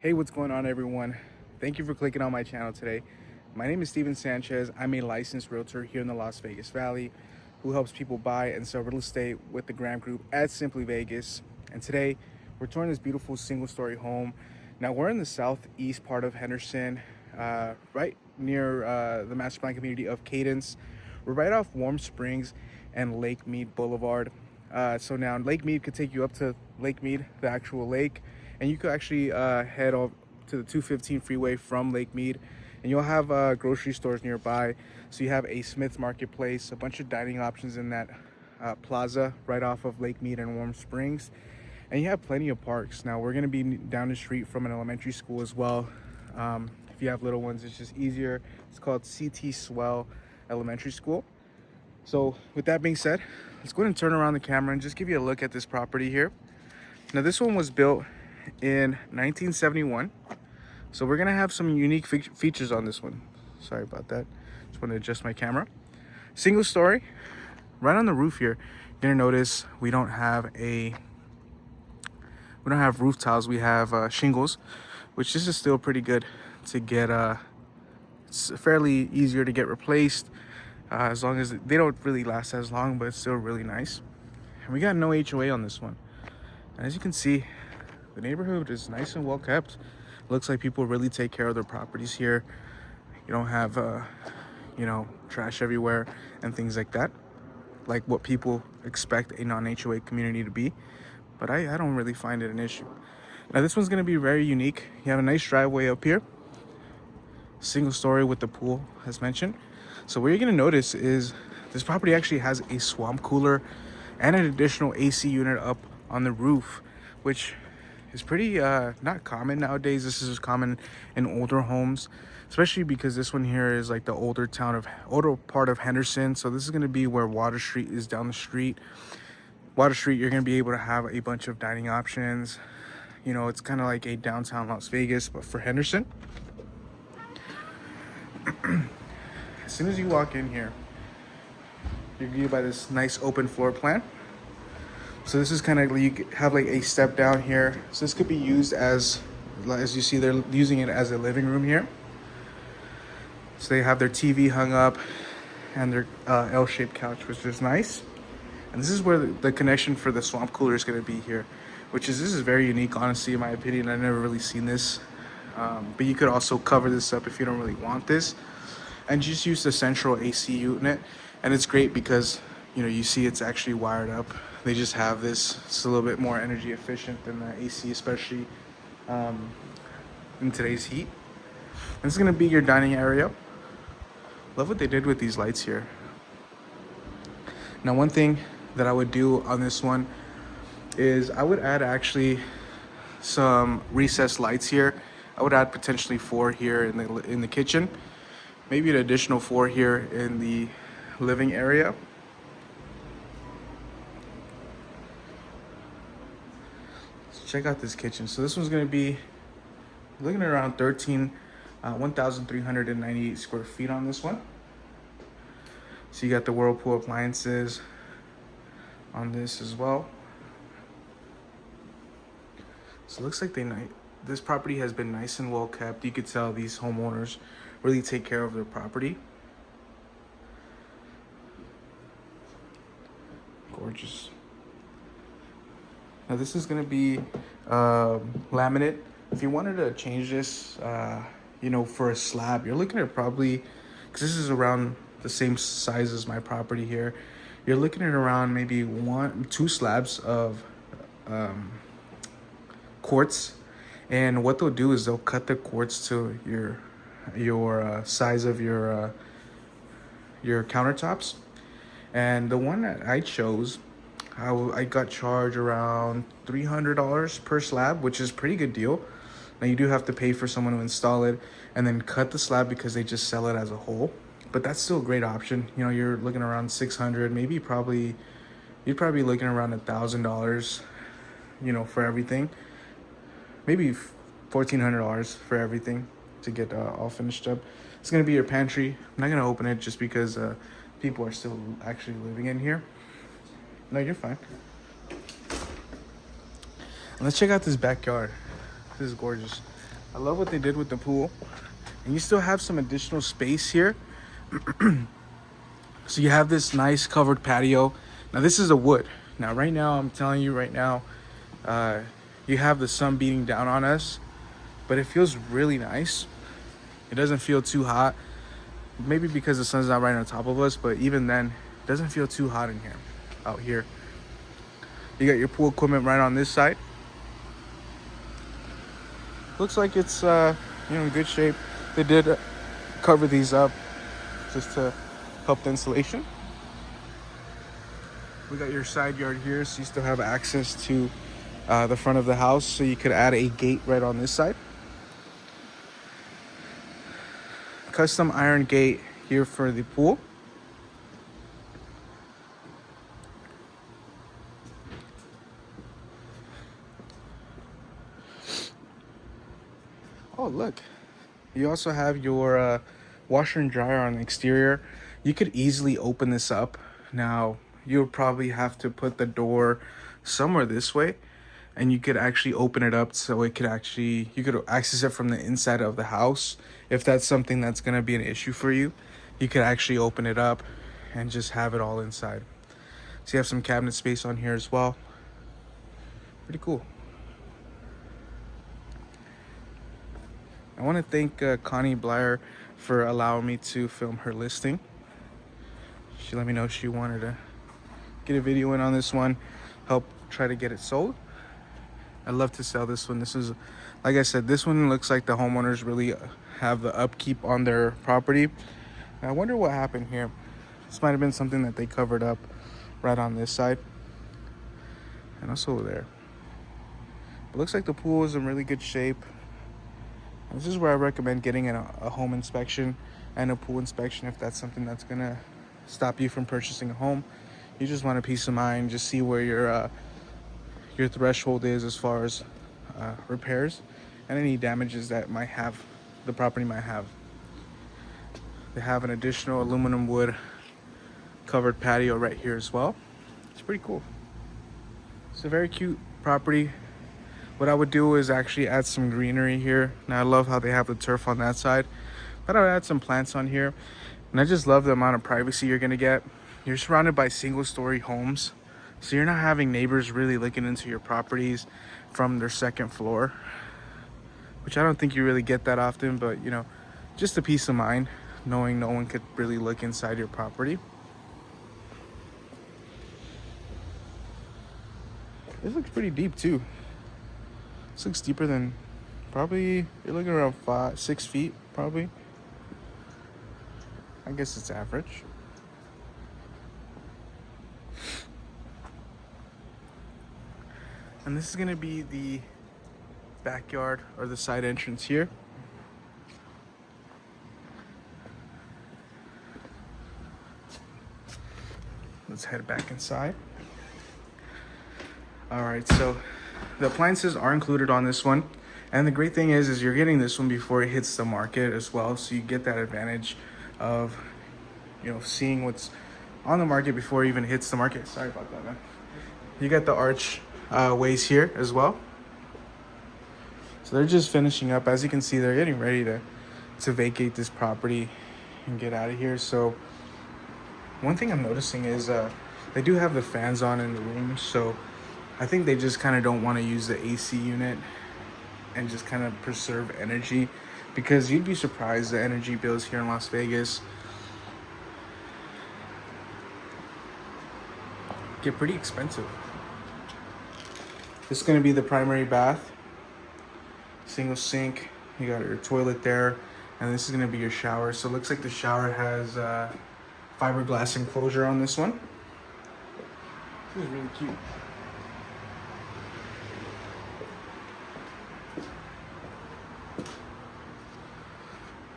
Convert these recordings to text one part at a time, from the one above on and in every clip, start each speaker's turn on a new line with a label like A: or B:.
A: Hey, what's going on, everyone? Thank you for clicking on my channel today. My name is Steven Sanchez. I'm a licensed realtor here in the Las Vegas Valley who helps people buy and sell real estate with the Graham Group at Simply Vegas. And today, we're touring this beautiful single-story home. Now, we're in the southeast part of Henderson, right near the master plan community of Cadence. We're right off Warm Springs and Lake Mead Boulevard. So now Lake Mead could take you up to Lake Mead, the actual lake, and you could actually head off to the 215 freeway from Lake Mead, and you'll have grocery stores nearby. So you have a Smith's Marketplace, a bunch of dining options in that plaza right off of Lake Mead and Warm Springs, and you have plenty of parks. Now we're going to be down the street from an elementary school as well. If you have little ones, it's just easier. It's called CT Swell Elementary School. So with that being said, let's go ahead and turn around the camera and just give you a look at this property here. Now this one was built in 1971. So we're gonna have some unique features on this one. Sorry about that. Just want to adjust my camera. Single story. Right on the roof here, you're gonna notice we don't have roof tiles. We have shingles, which this is still pretty good to get. It's fairly easier to get replaced. As long as they don't really last as long, but it's still really nice. And we got no HOA on this one. And as you can see, the neighborhood is nice and well kept. Looks like people really take care of their properties here. You don't have, trash everywhere and things like that, like what people expect a non-HOA community to be. But I don't really find it an issue. Now this one's gonna be very unique. You have a nice driveway up here, single story with the pool as mentioned. So what you're gonna notice is this property actually has a swamp cooler and an additional AC unit up on the roof, which is pretty not common nowadays. This is common in older homes, especially because this one here is like the older part of Henderson. So this is gonna be where Water Street is down the street. Water Street, you're gonna be able to have a bunch of dining options. You know, it's kind of like a downtown Las Vegas, but for Henderson. As soon as you walk in here, you're greeted by this nice open floor plan. So this is kind of, you have like a step down here. So this could be used as you see, they're using it as a living room here. So they have their TV hung up and their L-shaped couch, which is nice. And this is where the connection for the swamp cooler is going to be here, this is very unique, honestly, in my opinion. I've never really seen this. But you could also cover this up if you don't really want this, and just use the central AC unit. And it's great because, you see it's actually wired up. They just have this. It's a little bit more energy efficient than the AC, especially in today's heat. And this is gonna be your dining area. Love what they did with these lights here. Now, one thing that I would do on this one is I would add actually some recessed lights here. I would add potentially 4 here in the kitchen, maybe an additional 4 here in the living area. Let's check out this kitchen. So this one's going to be looking at around 1,398 square feet on this one. So you got the Whirlpool appliances on this as well. So it looks like this property has been nice and well kept. You could tell these homeowners really take care of their property. Gorgeous. Now this is going to be laminate. If you wanted to change this, for a slab, you're looking at probably, because this is around the same size as my property here, you're looking at around maybe 2 slabs of quartz. And what they'll do is they'll cut the quartz to your size of your countertops. And the one that I chose, I got charged around $300 per slab, which is a pretty good deal. Now you do have to pay for someone to install it and then cut the slab because they just sell it as a whole. But that's still a great option. You're looking around $600, you'd probably be looking around $1,000, for everything. Maybe $1,400 for everything to get all finished up. It's gonna be your pantry. I'm not gonna open it just because people are still actually living in here. No, you're fine. And let's check out this backyard. This is gorgeous. I love what they did with the pool. And you still have some additional space here. So you have this nice covered patio. Now this is a wood. Now right now, I'm telling you right now, you have the sun beating down on us, but it feels really nice. It doesn't feel too hot. Maybe because the sun's not right on top of us, but even then, it doesn't feel too hot in here, out here. You got your pool equipment right on this side. Looks like it's in good shape. They did cover these up just to help the installation. We got your side yard here, so you still have access to the front of the house, so you could add a gate right on this side. Custom iron gate here for the pool. Oh, look. You also have your washer and dryer on the exterior. You could easily open this up. Now, you'll probably have to put the door somewhere this way, and you could actually open it up so you could access it from the inside of the house. If that's something that's going to be an issue for you, you could actually open it up and just have it all inside. So you have some cabinet space on here as well. Pretty cool. I want to thank Connie Blyer for allowing me to film her listing. She let me know she wanted to get a video in on this one, help try to get it sold. I'd love to sell this one. This is, like I said, this one looks like the homeowners really have the upkeep on their property. I wonder what happened here. This might have been something that they covered up right on this side and also there. It looks like the pool is in really good shape. This is where I recommend getting a home inspection and a pool inspection if that's something that's gonna stop you from purchasing a home. You just want a peace of mind, just see where your threshold is as far as repairs and any damages that the property might have. They have an additional aluminum wood covered patio right here as well. It's pretty cool. It's a very cute property. What I would do is actually add some greenery here. Now I love how they have the turf on that side, but I would add some plants on here. And I just love the amount of privacy you're gonna get. You're surrounded by single-story homes, so you're not having neighbors really looking into your properties from their second floor, which I don't think you really get that often, but just a peace of mind knowing no one could really look inside your property. This looks pretty deep too. This looks deeper than probably, you're looking around 6 feet probably. I guess it's average. And this is gonna be the backyard or the side entrance here. Let's head back inside. All right, so the appliances are included on this one. And the great thing is you're getting this one before it hits the market as well. So you get that advantage of, seeing what's on the market before it even hits the market. Sorry about that, man. You got the arch ways here as well. So they're just finishing up. As you can see, they're getting ready to vacate this property and get out of here. So one thing I'm noticing is they do have the fans on in the room. So I think they just kind of don't want to use the AC unit and just kind of preserve energy, because you'd be surprised the energy bills here in Las Vegas get pretty expensive. This is going to be the primary bath, single sink. You got your toilet there, and this is going to be your shower. So it looks like the shower has fiberglass enclosure on this one. This is really cute.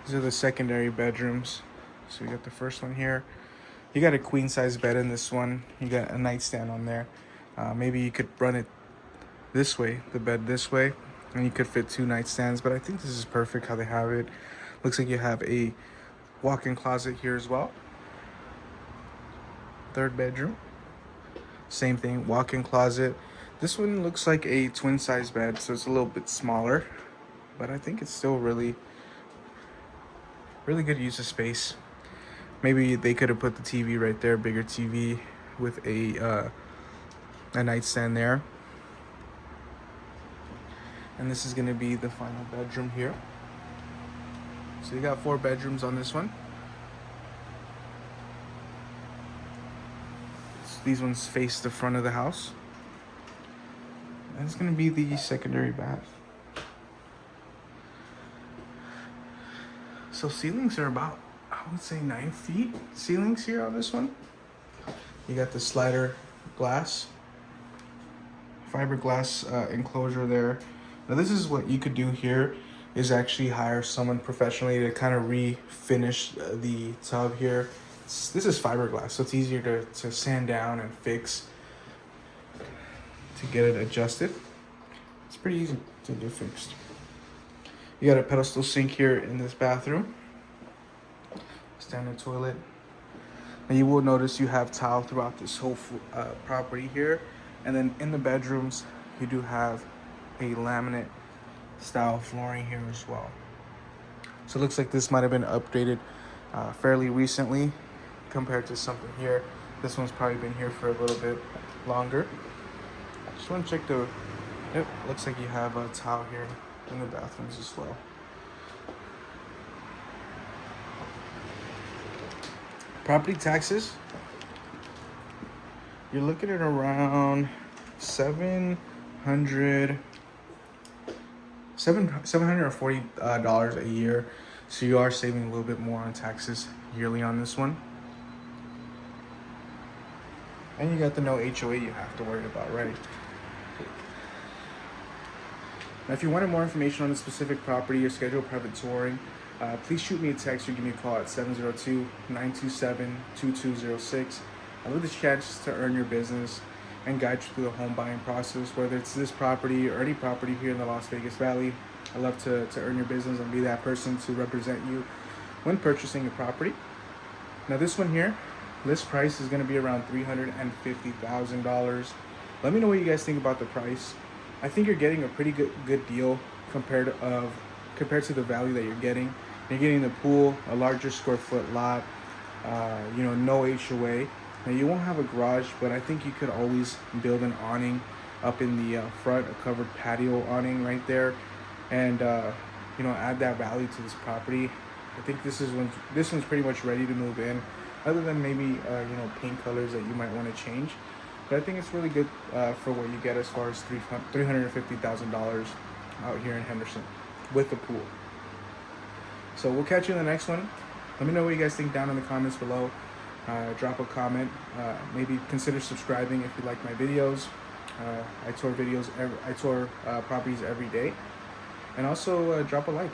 A: These are the secondary bedrooms. So you got the first one here. You got a queen size bed in this one. You got a nightstand on there. Maybe you could run it this way, the bed this way, and you could fit 2 nightstands, but I think this is perfect how they have it. Looks like you have a walk-in closet here as well. Third bedroom. Same thing, walk-in closet. This one looks like a twin size bed, so it's a little bit smaller, but I think it's still really good use of space. Maybe they could have put the TV right there, bigger TV with a nightstand there. And this is gonna be the final bedroom here. So you got 4 bedrooms on this one. These ones face the front of the house. And it's gonna be the secondary bath. So ceilings are about, I would say 9 feet ceilings here on this one. You got the slider glass, fiberglass enclosure there. Now this is what you could do here, is actually hire someone professionally to kind of refinish the tub here. This is fiberglass, so it's easier to sand down and fix to get it adjusted. It's pretty easy to get fixed. You got a pedestal sink here in this bathroom. Standard toilet. Now you will notice you have tile throughout this whole property here. And then in the bedrooms, you do have a laminate style flooring here as well. So it looks like this might have been updated fairly recently compared to something here. This one's probably been here for a little bit longer. Just want to check the, yep, looks like you have a tile here in the bathrooms as well. Property taxes, you're looking at around $740 a year. So you are saving a little bit more on taxes yearly on this one. And you got the no HOA you have to worry about, right? Now, if you wanted more information on the specific property or schedule private touring, please shoot me a text or give me a call at 702-927-2206. I love this chance to earn your business and guide you through the home buying process, whether it's this property or any property here in the Las Vegas Valley. I love to earn your business and be that person to represent you when purchasing a property. Now this one here, list price is going to be around $350,000. Let me know what you guys think about the price. I think you're getting a pretty good deal compared to the value that you're getting. You're getting the pool, a larger square foot lot, no HOA. Now you won't have a garage, but I think you could always build an awning up in the front, a covered patio awning right there, and add that value to this property. I think this one's pretty much ready to move in, other than maybe paint colors that you might want to change. But I think it's really good for what you get as far as $350,000 out here in Henderson with the pool. So we'll catch you in the next one. Let me know what you guys think down in the comments below. Drop a comment. Maybe consider subscribing if you like my videos. I tour properties every day. And also drop a like.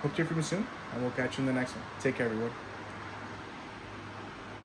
A: Hope to hear from you soon, and we'll catch you in the next one. Take care, everyone.